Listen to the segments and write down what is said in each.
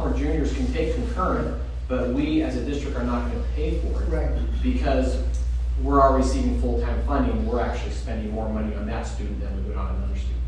sophomore, juniors can take concurrent, but we as a district are not going to pay for it. Right. Because we're all receiving full-time funding, we're actually spending more money on that student than we would on another student.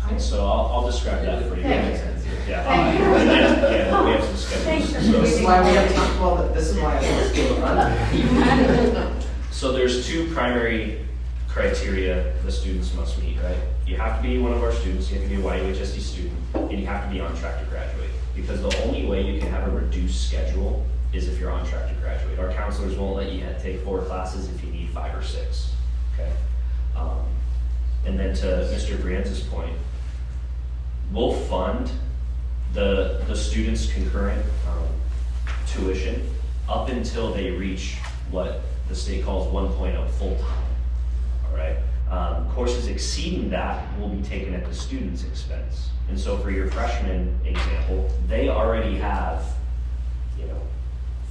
And so I'll describe that for you. That makes sense. Yeah, yeah, we have some schedules. This is why we have time, well, this is why I think it's good, right? So there's two primary criteria the students must meet, right? You have to be one of our students, you have to be a YUHSD student, and you have to be on track to graduate. Because the only way you can have a reduced schedule is if you're on track to graduate. Our counselors won't let you take 4 classes if you need 5 or 6, okay? And then to Mr. Brianza's point, we'll fund the students' concurrent tuition up until they reach what the state calls 1.0 full-time, all right? Courses exceeding that will be taken at the student's expense. And so for your freshman example, they already have,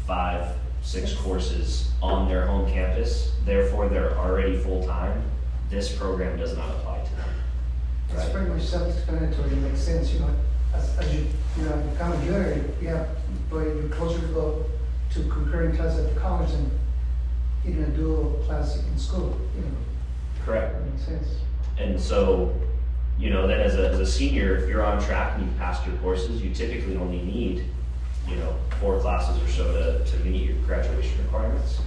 5, 6 courses on their home campus, therefore they're already full-time. This program does not apply to them. It's pretty much self-explanatory, it makes sense, as you become a junior, but you're closer to go to concurrent class at the college and even a dual class in school, Correct. That makes sense. And so, then as a senior, if you're on track and you've passed your courses, you typically only need, 4 classes or so to meet your graduation requirements.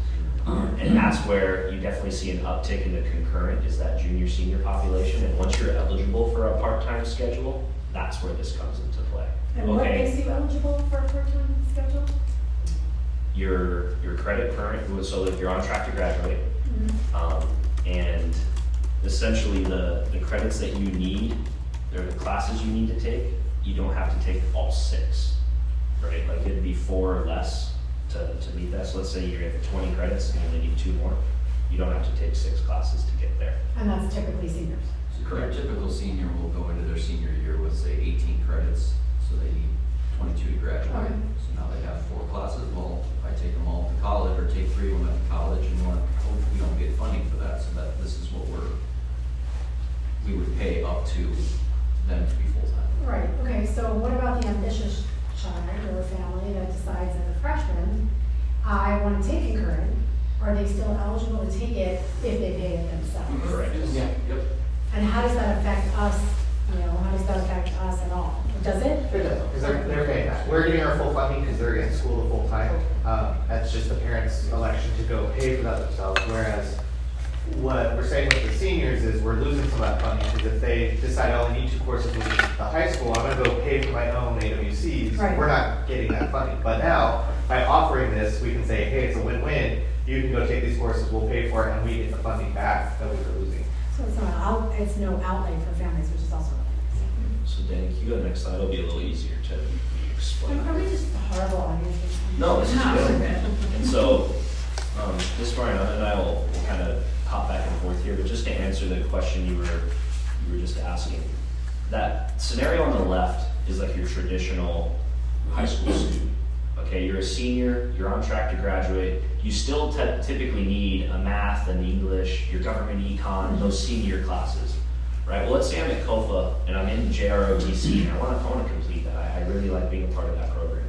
And that's where you definitely see an uptick in the concurrent, is that junior senior population. And once you're eligible for a part-time schedule, that's where this comes into play. And what makes you eligible for a part-time schedule? Your credit current, so if you're on track to graduate, and essentially the credits that you need, they're the classes you need to take, you don't have to take all 6, right? Like it'd be 4 or less to meet that. So let's say you're at 20 credits and you only need 2 more. You don't have to take 6 classes to get there. And that's typically seniors. So correct. Typical senior will go into their senior year with, say, 18 credits, so they need 22 to graduate. Okay. So now they have 4 classes. Well, if I take them all to college, or take 3 of them at college, and we don't get funding for that, so that this is what we would pay up to them to be full-time. Right, okay, so what about the ambitious child or family that decides as a freshman, I want to take concurrent? Are they still eligible to take it if they pay it themselves? Correct. Yeah. Yep. And how does that affect us, how does that affect us at all? Does it? It does, because they're paying that. We're getting our full funding because they're in school the full time. That's just the parents' election to go pay for that themselves, whereas what we're saying with the seniors is we're losing some of that funding, because if they decide I only need 2 courses with the high school, I'm gonna go pay for my own AWCs, Right. We're not getting that funding. But now, by offering this, we can say, hey, it's a win-win, you can go take these courses, we'll pay for it, and we get the funding back that we were losing. So it's no outlay for families, which is also really nice. So Danny, can you go to the next slide? It'll be a little easier to explain. Are we just horrible audience? No, this is good. And so, Ms. Mariana and I will kind of hop back and forth here, but just to answer the question you were just asking, that scenario on the left is like your traditional high school student. Okay, you're a senior, you're on track to graduate, you still typically need a math, an English, your government econ, those senior classes, right? Well, let's say I'm at COFA and I'm in JROTC and I want to complete that. I really like being a part of that program.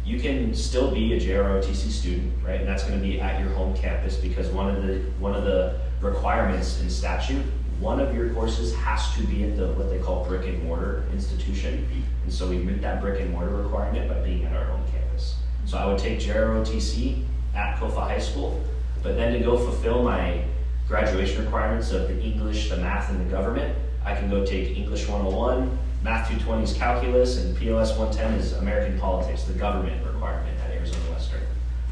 You can still be a JROTC student, right? And that's going to be at your home campus, because one of the requirements in statute, one of your courses has to be at what they call brick and mortar institution. And so we meet that brick and mortar requirement by being at our home campus. So I would take JROTC at COFA High School, but then to go fulfill my graduation requirements of the English, the math, and the government, I can go take English 101, Math 220 is calculus, and POS 110 is American politics, the government requirement at Arizona Western.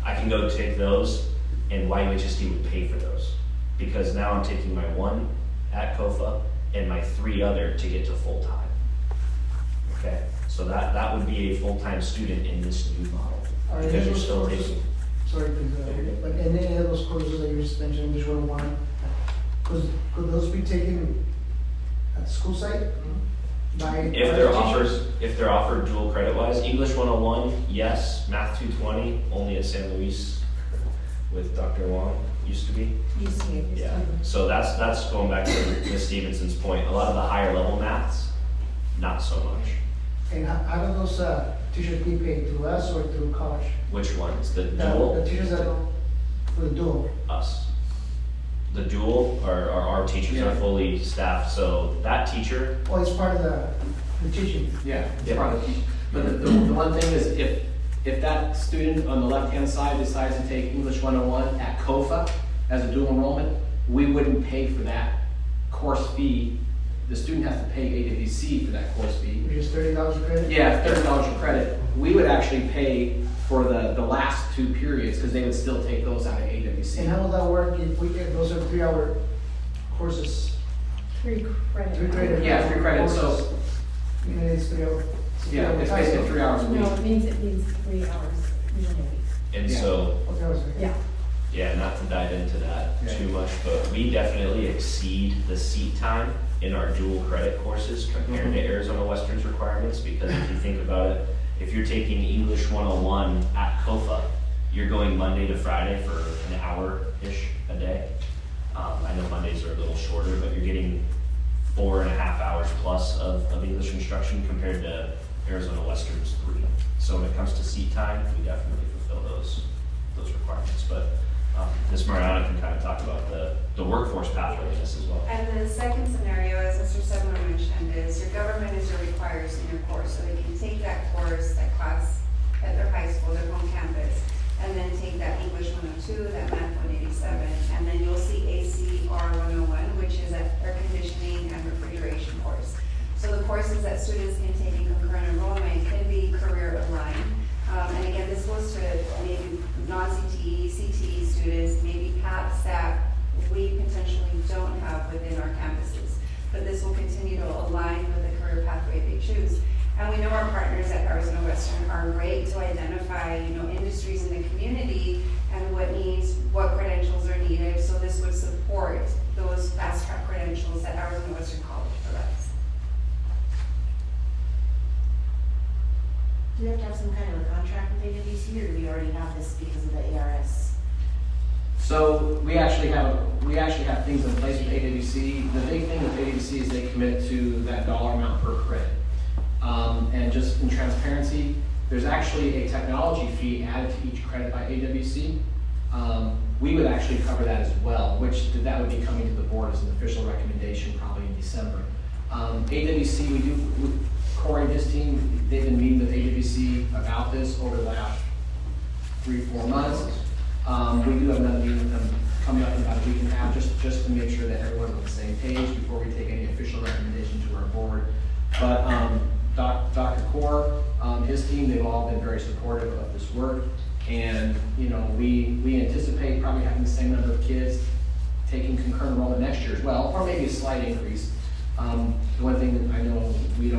I can go take those, and YUHSD would pay for those, because now I'm taking my 1 at COFA and my 3 other to get to full-time. Okay, so that would be a full-time student in this new model. Are Because any you're of still those courses, taking. sorry, please, but any of those courses that you just mentioned, English 101, could those be taken at the school site? By If they're offered dual credit wise, English 101, yes. Math 220, only at San Luis with Dr. Wong, used to be. Yeah, so that's going back to Ms. Stevenson's point. A lot of the higher level maths, not so much. And how do those teachers get paid, through us or through college? Which ones? The The dual? teachers that, for the dual, Us. The dual, our teachers are Yeah. fully staffed, so that teacher, or it's part of the teaching? Yeah, it's Yeah. part of the teaching. But the one thing is, if that student on the left-hand side decides to take English 101 at COFA as a dual enrollment, we wouldn't pay for that course fee. The student has to pay AWC for that course fee. Which is $30 a credit? Yeah, $30 a credit. We would actually pay for the last 2 periods, because they would still take those out of AWC. And how will that work if those are 3-hour courses? 3 credit. 3 credit. Yeah, 3 credits, so- courses? You know, it's 3 hours. Yeah, it's basically 3 hours a week. No, it means 3 hours usually a week. and Yeah. so, Okay, I was like- Yeah. yeah, not to dive into that Yeah. too much, but we definitely exceed the seat time in our dual credit courses compared to Arizona Western's requirements, because if you think about it, if you're taking English 101 at COFA, you're going Monday to Friday for an hour-ish a day. I know Mondays are a little shorter, but you're getting 4.5 hours plus of English instruction compared to Arizona Western's 3. So when it comes to seat time, we definitely fulfill those requirements. But Ms. Mariana can kind of talk about the workforce pathway in this as well. And the second scenario, as Mr. Sedmore mentioned, is your government is your required senior course, so they can take that course, that class at their high school, their home campus, and then take that English 102, that Math 187, and then you'll see ACR 101, which is an air conditioning and refrigeration course. So the courses that students can take in concurrent enrollment can be career aligned. And again, this goes to maybe non-CTE, CTE students, maybe paths that we potentially don't have within our campuses. But this will continue to align with the career pathway they choose. And we know our partners at Arizona Western are great to identify, industries in the community and what credentials are needed. So this would support those fast track credentials that Arizona Western College provides. Do we have to have some kind of a contract with AWC, or do we already have this because of the ARS? So we actually have things in place with AWC. The big thing with AWC is they commit to that dollar amount per credit. And just in transparency, there's actually a technology fee added to each credit by AWC. We would actually cover that as well, which that would be coming to the board as an official recommendation probably in December. AWC, Corey and his team, they've been meeting with AWC about this over the last 3-4 months. We do have another meeting with them coming up in about a week and a half, just to make sure that everyone's on the same page before we take any official recommendation to our board. But Dr. Core, his team, they've all been very supportive of this work. And, we anticipate probably having the same number of kids taking concurrent enrollment next year as well, or maybe a slight increase. The one thing that I know we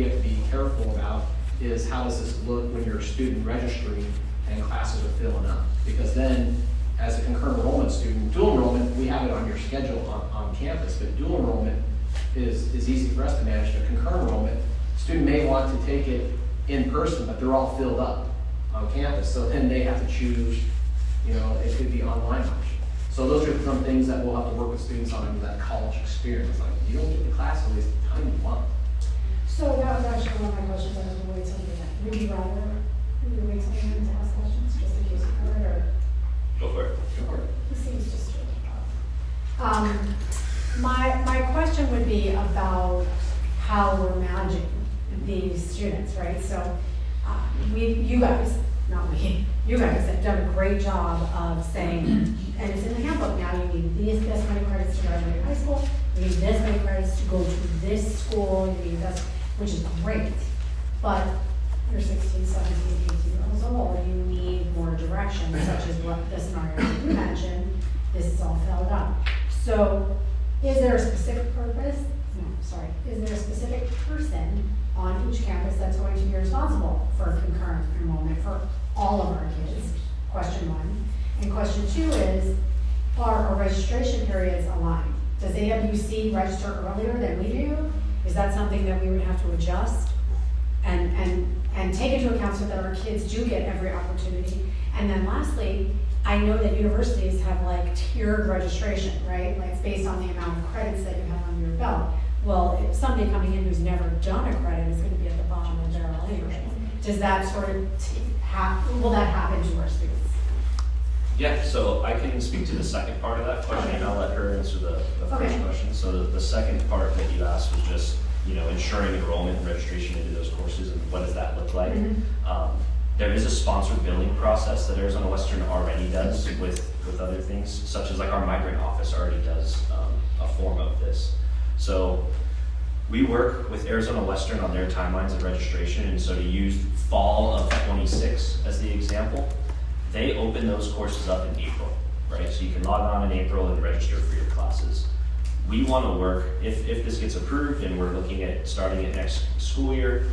have to be careful about is how does this look when you're a student registering and classes are filling up? Because then, as a concurrent enrollment student, dual enrollment, we have it on your schedule on campus, but dual enrollment is easy for us to manage. But concurrent enrollment, student may want to take it in person, but they're all filled up on campus, so then they have to choose, it could be online option. So those are some things that we'll have to work with students on in that college experience. Like, you don't get the class at least the time you want. So that was actually one of my questions. I was going to wait till the end. Would you rather wait till the end to ask questions, just in case you covered, or? Go for it. Go for it. This seems just really tough. My question would be about how we're managing these students, right? So you guys have done a great job of saying, and it's in the handbook now, you need this many credits to graduate high school, you need this many credits to go to this school, you need this, which is great. But you're 16, 17, 18 years old, you need more direction, such as what the scenario you mentioned. This is all filled up. So is there a specific purpose? No, sorry. Is there a specific person on each campus that's going to be responsible for concurrent enrollment for all of our kids? Question 1. And question 2 is, are our registration periods aligned? Does AWC register earlier than we do? Is that something that we would have to adjust and take into account so that our kids do get every opportunity? And then lastly, I know that universities have like tiered registration, right? Like it's based on the amount of credits that you have under your belt. Well, if somebody coming in who's never done a credit is going to be at the bottom of does that sort of will that happen to our students? Yeah, so I can speak to the second part of that question, and I'll let her answer the first Okay. question. So the second part that you asked was just, ensuring enrollment and registration into those courses, and what does that look like? Mhm. There is a sponsored billing process that Arizona Western already does with other things, such as like our migrant office already does a form of this. So we work with Arizona Western on their timelines of registration, and so to use fall of 26 as the example, they open those courses up in April, right? So you can log on in April and register for your classes. We want to work, if this gets approved and we're looking at starting it next school year,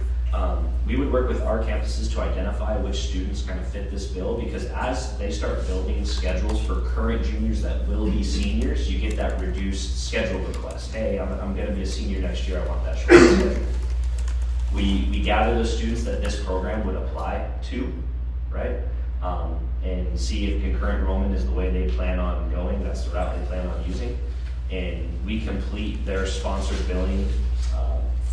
we would work with our campuses to identify which students kind of fit this bill, because as they start building schedules for current juniors that will be seniors, you get that reduced schedule request. Hey, I'm going to be a senior next year, I want that short schedule. We gather the students that this program would apply to, right? And see if concurrent enrollment is the way they plan on going, that's the route they plan on using. And we complete their sponsored billing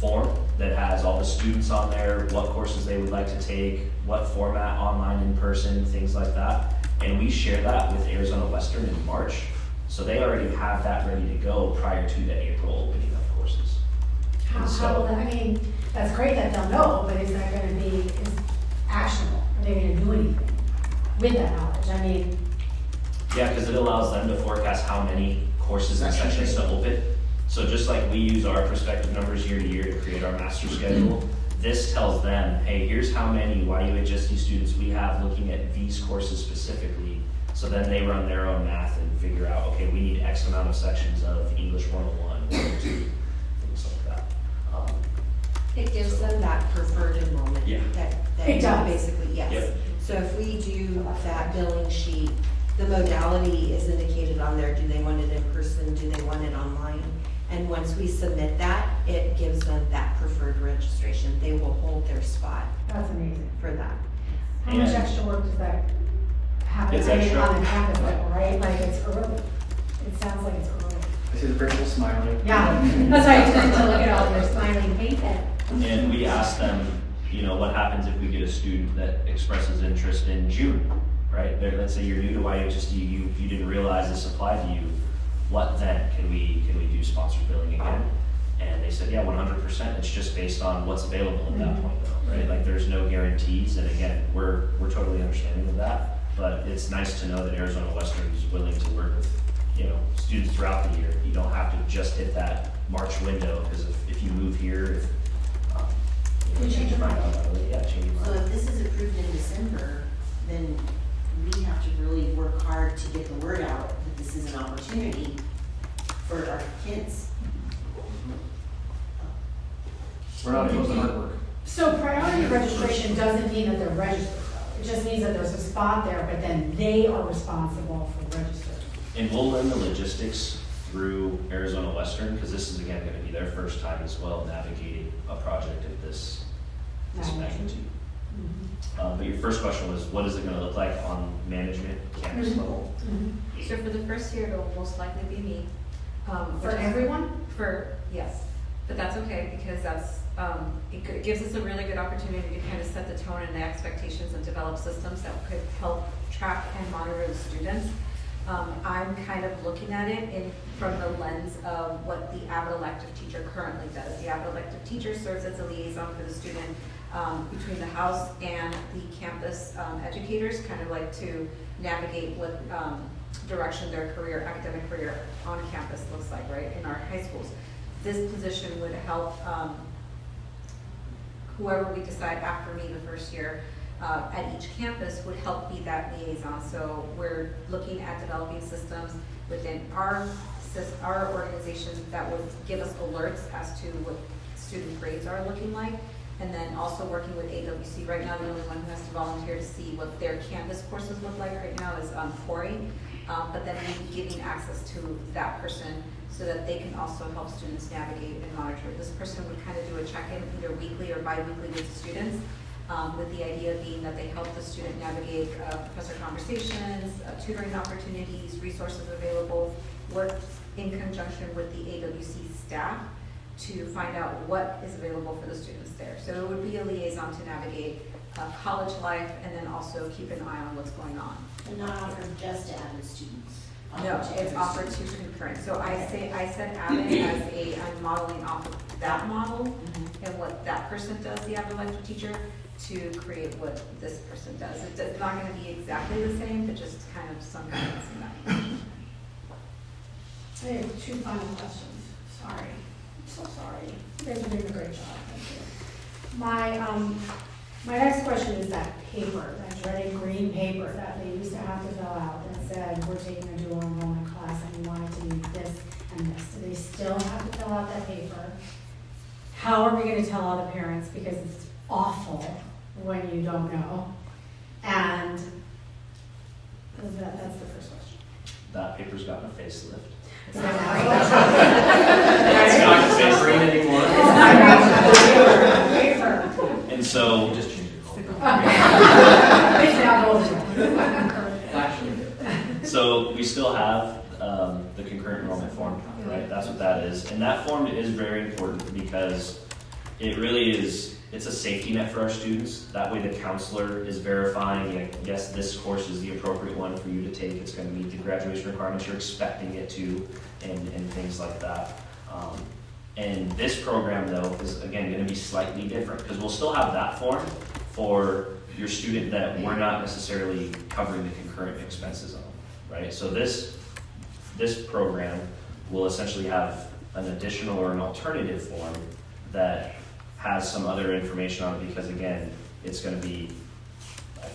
form that has all the students on there, what courses they would like to take, what format, online, in person, things like that. And we share that with Arizona Western in March. So they already have that ready to go prior to the April opening of courses. How will that, I mean, that's great that they'll know, but is that gonna be actionable? Are they gonna do anything with that knowledge? I mean, Yeah, because it allows them to forecast how many courses and sections to open. So just like we use our prospective numbers year to year to create our master schedule, this tells them, hey, here's how many YUHSD students we have looking at these courses specifically. So then they run their own math and figure out, okay, we need X amount of sections of English 101, 102, things like that. It gives them that preferred enrollment. Yeah. That It does. basically, yes. Yep. So if we do that billing sheet, the modality is indicated on there. Do they want it in person? Do they want it online? And once we submit that, it gives them that preferred registration. They will hold their spot that's amazing. for that. How much And- extra work does that happen It's extra. on the campus level, right? Like it's early. It sounds like it's early. I see the principal smiling. Yeah, that's why I turned to look at all your smiling faces. And we ask them, what happens if we get a student that expresses interest in June, right? Let's say you're new to YUHSD, you didn't realize this applied to you. What then? Can we do sponsored billing again? And they said, yeah, 100%. It's just based on what's available at that point, though, right? Like there's no guarantees. And again, we're totally understanding of that. But it's nice to know that Arizona Western is willing to work with, students throughout the year. You don't have to just hit that March window, because if you move here, You change your mind. Yeah, change your So mind. if this is approved in December, then we have to really work hard to get the word out that this is an opportunity for our kids. We're not opposed to hard work. So priority registration doesn't mean that they're registered though. It just means that there's a spot there, but then they are responsible for registering. And we'll learn the logistics through Arizona Western, because this is again going to be their first time as well navigating a project of this magnitude. But your first question was, what is it going to look like on management campus level? So for the first year, it'll most likely be me. For everyone? Yes, but that's okay, because it gives us a really good opportunity to kind of set the tone and the expectations and develop systems that could help track and monitor the students. I'm kind of looking at it from the lens of what the avid elective teacher currently does. The avid elective teacher serves as a liaison for the student between the house and the campus educators, kind of like to navigate what direction their academic career on campus looks like, right, in our high schools. This position would help whoever we decide after me the first year at each campus would help be that liaison. So we're looking at developing systems within our organization that would give us alerts as to what student grades are looking like. And then also working with AWC. Right now, the only one who has to volunteer to see what their campus courses look like right now is Corey. But then we'd be giving access to that person so that they can also help students navigate and monitor. This person would kind of do a check-in either weekly or bi-weekly with students, with the idea being that they help the student navigate professor conversations, tutoring opportunities, resources available, work in conjunction with the AWC staff to find out what is available for the students there. So it would be a liaison to navigate college life, and then also keep an eye on what's going on. And not offered just to avid students. No, it's offered to concurrent. So I said avid as I'm modeling off of that model and what that person does, the avid life teacher, to create what this person does. It's not gonna be exactly the same, but just kind of some guidance in that. I have two final questions. Sorry, I'm so sorry. You guys are doing a great job, thank you. My next question is that paper, that dreaded green paper that they used to have to fill out that said, we're taking a dual enrollment class and we want it to be this and this. Do they still have to fill out that paper? How are we gonna tell all the parents? Because it's awful when you don't know. And that's the first question. That paper's gotten a facelift. It's not the same green anymore. Paper. And so, Just change it. It's now golden. so we still have the concurrent enrollment form, right? That's what that is. And that form is very important because it really is, it's a safety net for our students. That way the counselor is verifying, like, yes, this course is the appropriate one for you to take. It's going to meet the graduation requirements you're expecting it to, and things like that. And this program, though, is, again, going to be slightly different because we'll still have that form for your student that we're not necessarily covering the concurrent expenses on, right? So this program will essentially have an additional or an alternative form that has some other information on it because, again, it's going to be,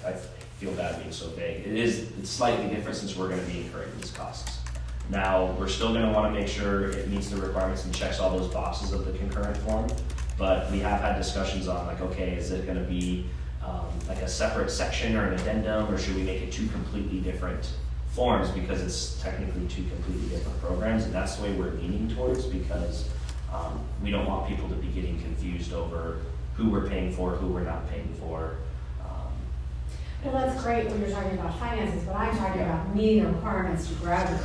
I feel bad being so vague. It's slightly different since we're going to be incurring these costs. Now, we're still going to want to make sure it meets the requirements and checks all those boxes of the concurrent form, but we have had discussions on, like, okay, is it going to be like a separate section or an addendum, or should we make it two completely different forms because it's technically two completely different programs, and that's the way we're leaning towards because we don't want people to be getting confused over who we're paying for, who we're not paying for. Well, that's great when you're talking about finances, but I'm talking about meeting the requirements to graduate.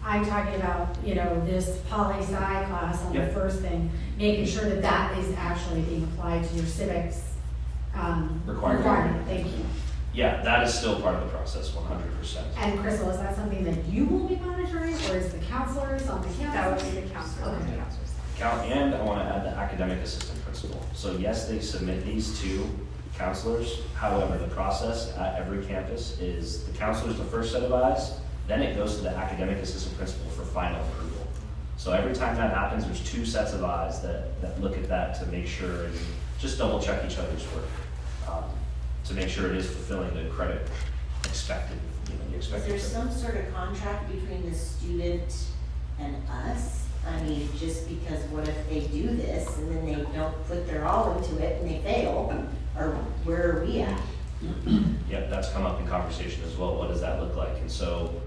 I'm talking about, this poli-sci class on the Yep. first thing, making sure that that is actually being applied to your civics requirement. Thank you. Yeah, that is still part of the process, 100%. And Crystal, is that something that you will be monitoring, or is the counselors on the campus? That would be the counselor. Okay. And I want to add the academic assistant principal. So yes, they submit these to counselors. However, the process at every campus is the counselor's the first set of eyes, then it goes to the academic assistant principal for final approval. So every time that happens, there's two sets of eyes that look at that to make sure and just double check each other's work to make sure it is fulfilling the credit expected, the Is expected. there some sort of contract between the student and us? I mean, just because what if they do this and then they don't put their all into it and they fail? Or where are we at? Yep, that's come up in conversation as well. What does that look like? And so,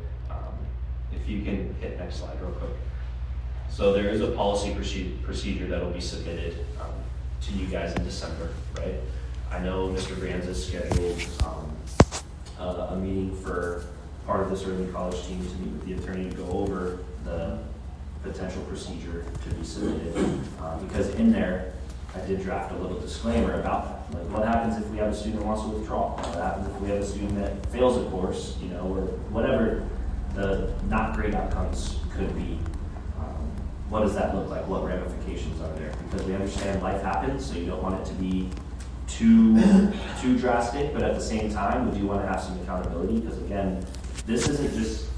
if you can hit next slide real quick. So there is a policy procedure that will be submitted to you guys in December, right? I know Mr. Brianza's scheduled a meeting for part of this early college team to meet with the attorney to go over the potential procedure to be submitted. Because in there, I did draft a little disclaimer about that. Like, what happens if we have a student that wants to withdraw? What happens if we have a student that fails a course, or whatever the not great outcomes could be? What does that look like? What ramifications are there? Because we understand life happens, so you don't want it to be too drastic, but at the same time, we do want to have some accountability, because again, this isn't just,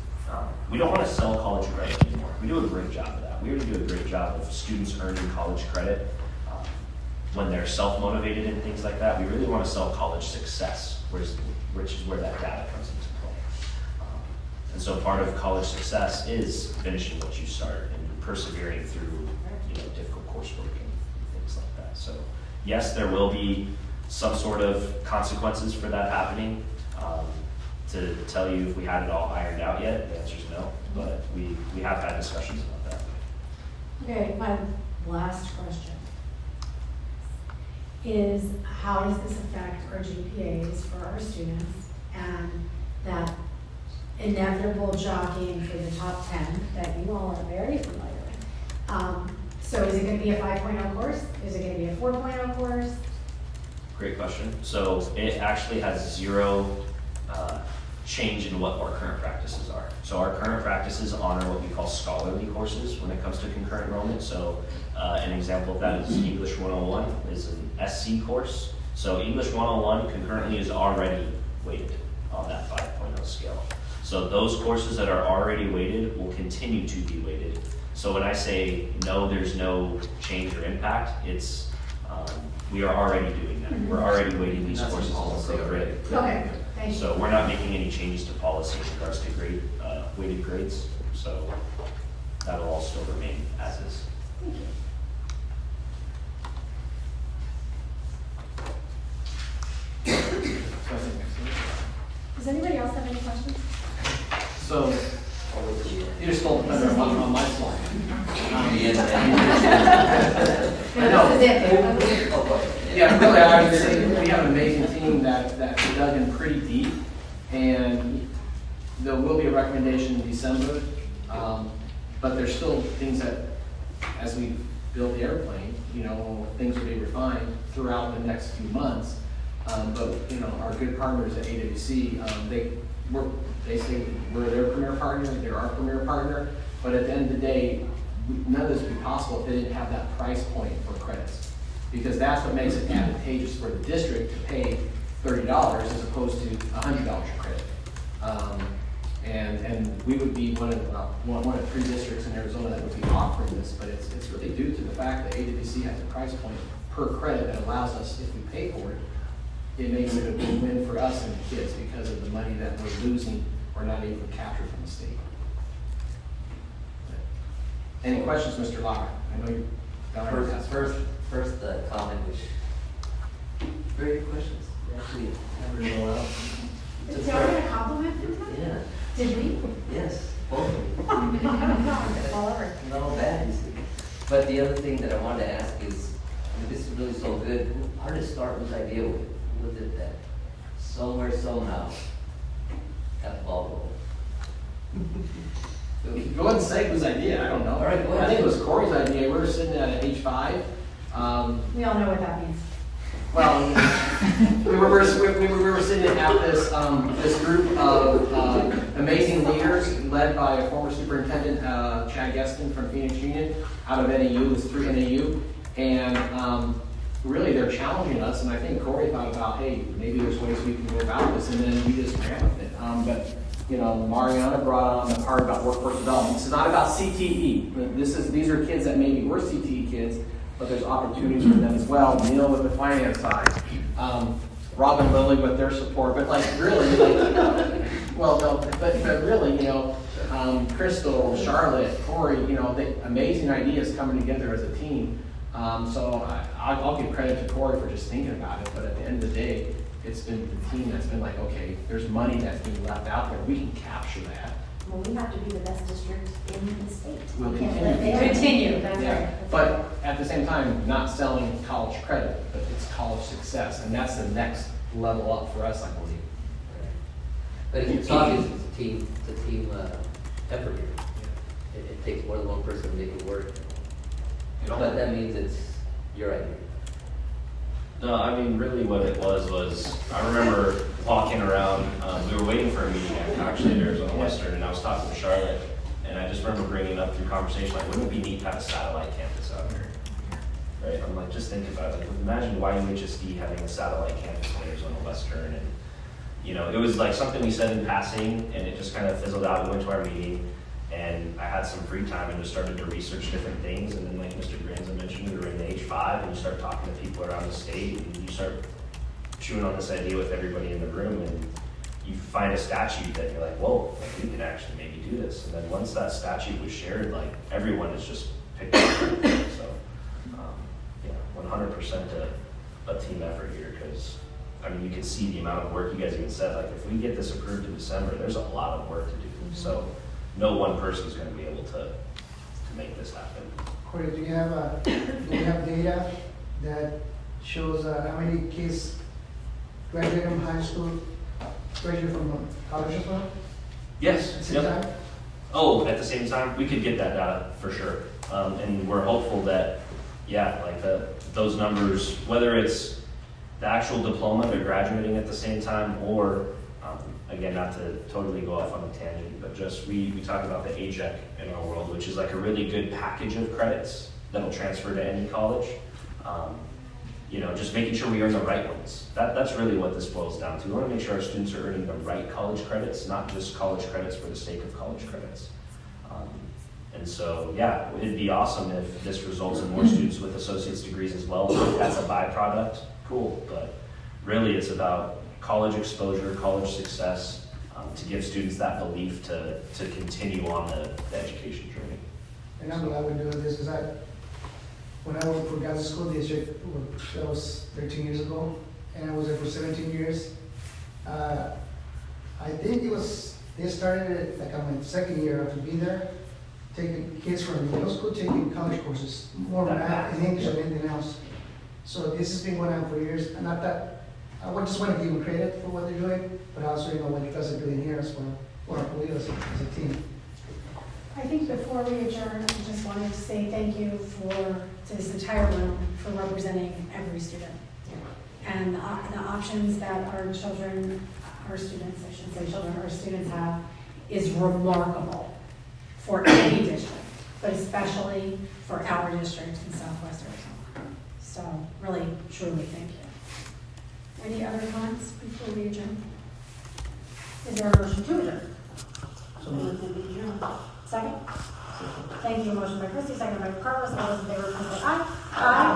we don't want to sell college credit anymore. We do a great job of that. We already do a great job of students earning college credit when they're self-motivated and things like that. We really want to sell college success, which is where that data comes into play. And so part of college success is finishing what you start and persevering through difficult coursework and things like that. So yes, there will be some sort of consequences for that happening. To tell you if we had it all ironed out yet, the answer is no, but we have had discussions about that. Okay, my last question is, how does this affect our GPAs for our students and that inevitable jockeying for the top 10 that you all are very familiar with? So is it going to be a 5.0 course? Is it going to be a 4.0 course? Great question. So it actually has zero change in what our current practices are. So our current practices honor what we call scholarly courses when it comes to concurrent enrollment. So an example of that is English 101 is an SC course. So English 101 concurrently is already weighted on that 5.0 scale. So those courses that are already weighted will continue to be weighted. So when I say no, there's no change or impact, it's we are already doing that. We're already weighting these That's courses as policy appropriate. Okay, thank you. So we're not making any changes to policy in regards to grade, weighted grades, so that'll all still remain as is. Thank you. Does anybody else have any questions? So, you just stole the thunder on my slide. I know. Yeah, really, I would say we have an amazing team that dug in pretty deep, and there will be a recommendation in December, but there's still things that, as we build the airplane, things will be refined throughout the next few months. But, our good partners at AWC, they say we're their premier partner, they're our premier partner, but at the end of the day, none of this would be possible if they didn't have that price point for credits. Because that's what makes it advantageous for the district to pay $30 as opposed to $100 a credit. And we would be one of 3 districts in Arizona that would be offering this, but it's really due to the fact that AWC has a price point per credit that allows us, if we pay for it, it makes it a win-win for us and the kids because of the money that we're losing or not able to capture from the state. Any questions, Mr. Lara? I know you're down there. First comment, which, very good questions. You actually have it all out. Did y'all get a compliment from him? Yeah, Did we? yes, both of you. All over. No bad, you see. But the other thing that I wanted to ask is, this is really so good, how did it start with the idea with it that somewhere, somehow, got the ball rolling? Go ahead and say whose idea, I don't know. All right, go ahead. I think it was Corey's idea. We were sitting at H5. We all know what that means. Well, we were sitting at this, this group of amazing leaders led by a former superintendent, Chad Geston from Phoenix Union, out of NAU, it's through NAU. And really they're challenging us, and I think Corey thought about, hey, maybe there's ways we can go about this, and then we just ran with it. But Mariana brought on the part about workforce development. This is not about CTE. These are kids that maybe were CTE kids, but there's opportunities for them as well. Neil with the finance side, Robin Lilly with their support, but really, Crystal, Charlotte, Corey, amazing ideas coming together as a team. So I'll give credit to Corey for just thinking about it, but at the end of the day, it's been the team that's been like, okay, there's money that's being left out there. We can capture that. Well, we have to be the best district in the state. We'll We can't continue. let them- Continue, that's Yeah, right. but at the same time, not selling college credit, but it's college success, and that's the next level up for us, I believe. But it's obvious it's a team effort here. It takes more than one person to make it work. But that means it's your idea. No, I mean, really what it was, I remember walking around, we were waiting for a meeting actually at Arizona Western, and I was talking to Charlotte, and I just remember bringing up through conversation, like, wouldn't it be neat to have a satellite campus out here? Right, I'm like, just think about it, like, imagine YUHSD having a satellite campus at Arizona Western, and, it was like something we said in passing, and it just kind of fizzled out. We went to our meeting, and I had some free time and just started to research different things, and then like Mr. Granza mentioned, we were in the H5, and you start talking to people around the state, and you start chewing on this idea with everybody in the room, and you find a statute that you're like, whoa, like, we can actually maybe do this. And then once that statute was shared, like, everyone is just picked up. So, 100% a team effort here, because, you can see the amount of work you guys even said, like, if we get this approved in December, there's a lot of work to do. So, no one person is going to be able to make this happen. Corey, do you have data that shows how many kids graduate from high school, graduate from college as well? Yes. At the same time? Oh, at the same time, we could get that data for sure. And we're hopeful that, those numbers, whether it's the actual diploma, they're graduating at the same time, or, again, not to totally go off on a tangent, but just, we talk about the AJEC in our world, which is like a really good package of credits that'll transfer to any college. You know, just making sure we earn the right ones. That's really what this boils down to. We want to make sure our students are earning the right college credits, not just college credits for the sake of college credits. And so, yeah, it'd be awesome if this results in more students with associate's degrees as well. If that's a byproduct, cool. But really, it's about college exposure, college success, to give students that belief to continue on the education journey. And I'm glad we're doing this, because when I worked for Gaza School District, that was 13 years ago, and I was there for 17 years. I think they started it like on my second year after being there, taking kids from middle school, taking college courses, more math and English than anything else. So this has been going on for years, and not that, I just want to give them credit for what they're doing, but also, you know, what you guys are doing here as well, or as a team. I think before we adjourn, I just wanted to say thank you to this entire room for representing every student. And the options that our children, our students, I shouldn't say children, our students have is remarkable for any district, but especially for our district in Southwest Arizona. So really, truly, thank you. Any other comments before we adjourn? Is there a motion to adjourn? Second? Thank you. Motion by Christie, second by Carlos. All those in favor, please say aye. Aye.